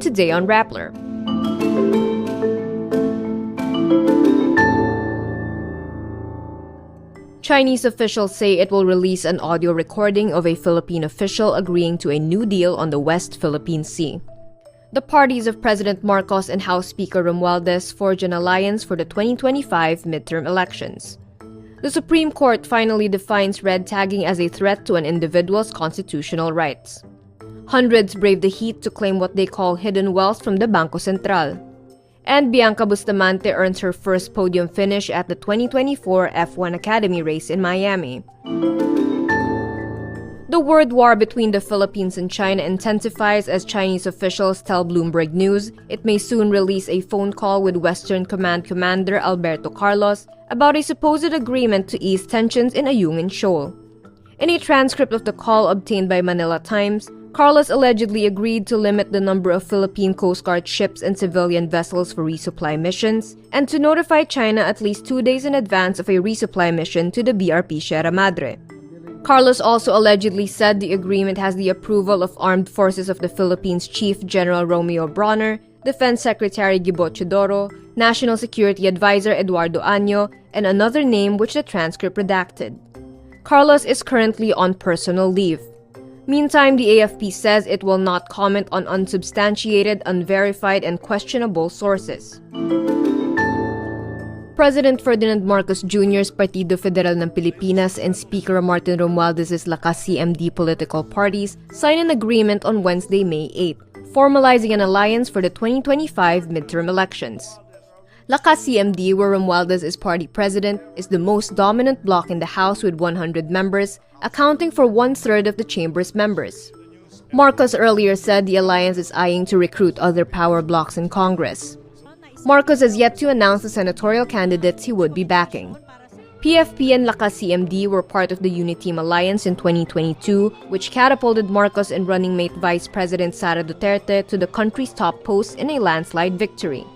Today on Rappler. Chinese officials say it will release an audio recording of a Philippine official agreeing to a new deal on the West Philippine Sea. The parties of President Marcos and House Speaker Romualdez forge an alliance for the 2025 midterm elections. The Supreme Court finally defines red tagging as a threat to an individual's constitutional rights. Hundreds brave the heat to claim what they call hidden wealth from the Bangko Sentral. And Bianca Bustamante earns her first podium finish at the 2024 F1 Academy race in Miami. The word war between the Philippines and China intensifies as Chinese officials tell Bloomberg News it may soon release a phone call with Western Command Commander Alberto Carlos about a supposed agreement to ease tensions in Ayungin Shoal. In a transcript of the call obtained by Manila Times, Carlos allegedly agreed to limit the number of Philippine Coast Guard ships and civilian vessels for resupply missions, and to notify China at least 2 days in advance of a resupply mission to the BRP Sierra Madre. Carlos also allegedly said the agreement has the approval of Armed Forces of the Philippines Chief General Romeo Bronner, Defense Secretary Gibo Chodoro, National Security Advisor Eduardo Año, and another name which the transcript redacted. Carlos is currently on personal leave. Meantime, the AFP says it will not comment on unsubstantiated, unverified, and questionable sources. President Ferdinand Marcos Jr.'s Partido Federal ng Pilipinas and Speaker Martin Romualdez's Lakas-CMD political parties signed an agreement on Wednesday, May 8, formalizing an alliance for the 2025 midterm elections. Lakas-CMD, where Romualdez is party president, is the most dominant bloc in the House with 100 members, accounting for 1/3 of the chamber's members. Marcos earlier said the alliance is eyeing to recruit other power blocs in Congress. Marcos has yet to announce the senatorial candidates he would be backing. PFP and Lakas-CMD were part of the Uniteam Alliance in 2022, which catapulted Marcos and running mate Vice President Sara Duterte to the country's top post in a landslide victory.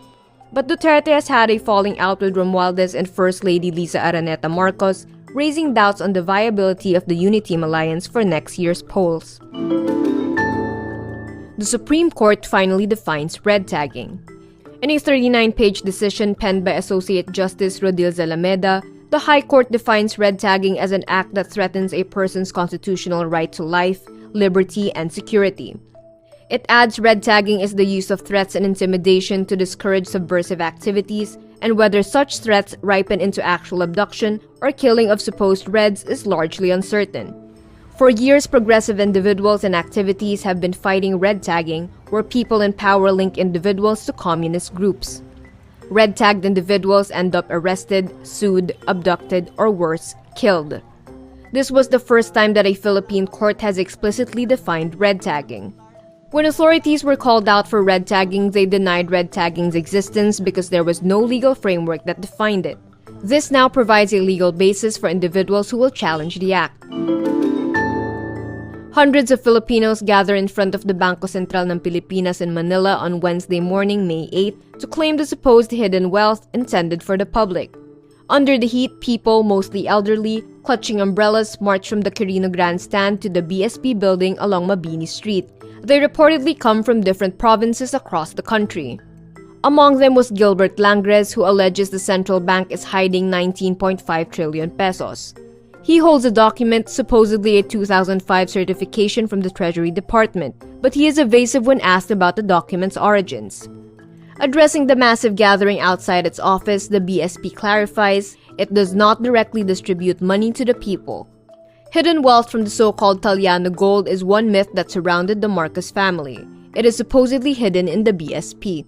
But Duterte has had a falling out with Romualdez and First Lady Liza Araneta Marcos, raising doubts on the viability of the Uniteam Alliance for next year's polls. The Supreme Court finally defines red tagging. In a 39-page decision penned by Associate Justice Rodil Zalameda, the High Court defines red tagging as an act that threatens a person's constitutional right to life, liberty, and security. It adds red tagging is the use of threats and intimidation to discourage subversive activities, and whether such threats ripen into actual abduction or killing of supposed Reds is largely uncertain. For years, progressive individuals and activities have been fighting red tagging, where people in power link individuals to communist groups. Red-tagged individuals end up arrested, sued, abducted, or worse, killed. This was the first time that a Philippine court has explicitly defined red tagging. When authorities were called out for red tagging, they denied red tagging's existence because there was no legal framework that defined it. This now provides a legal basis for individuals who will challenge the act. Hundreds of Filipinos gather in front of the Bangko Sentral ng Pilipinas in Manila on Wednesday morning, May 8, to claim the supposed hidden wealth intended for the public. Under the heat, people, mostly elderly, clutching umbrellas, marched from the Quirino Grandstand to the BSP building along Mabini Street. They reportedly come from different provinces across the country. Among them was Gilbert Langres, who alleges the central bank is hiding 19.5 trillion pesos. He holds a document, supposedly a 2005 certification from the Treasury Department, but he is evasive when asked about the document's origins. Addressing the massive gathering outside its office, the BSP clarifies it does not directly distribute money to the people. Hidden wealth from the so-called Taliano gold is one myth that surrounded the Marcos family. It is supposedly hidden in the BSP.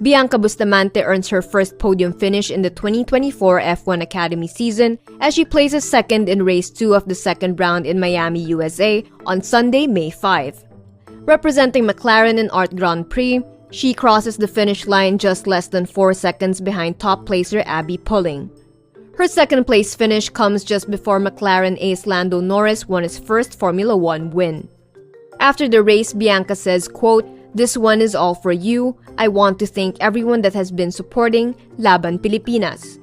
Bianca Bustamante earns her first podium finish in the 2024 F1 Academy season as she places second in race 2 of the second round in Miami, USA on Sunday, May 5. Representing McLaren in Art Grand Prix, she crosses the finish line just less than 4 seconds behind top placer Abby Pulling. Her second place finish comes just before McLaren ace Lando Norris won his first Formula 1 win. After the race, Bianca says, quote, "This one is all for you. I want to thank everyone that has been supporting Laban Pilipinas."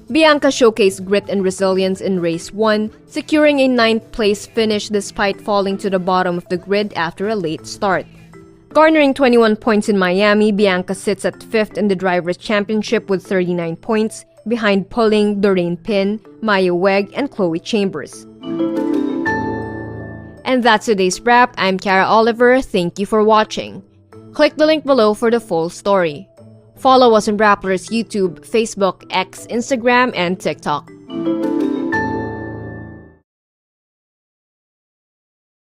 Bianca showcased grit and resilience in race 1, securing a 9th place finish despite falling to the bottom of the grid after a late start. Garnering 21 points in Miami, Bianca sits at 5th in the Drivers' Championship with 39 points, behind Pulling, Doreen Pin, Maya Weg, and Chloe Chambers. And that's today's wrap. I'm Kara Oliver. Thank you for watching. Click the link below for the full story. Follow us on Rappler's YouTube, Facebook, X, Instagram, and TikTok.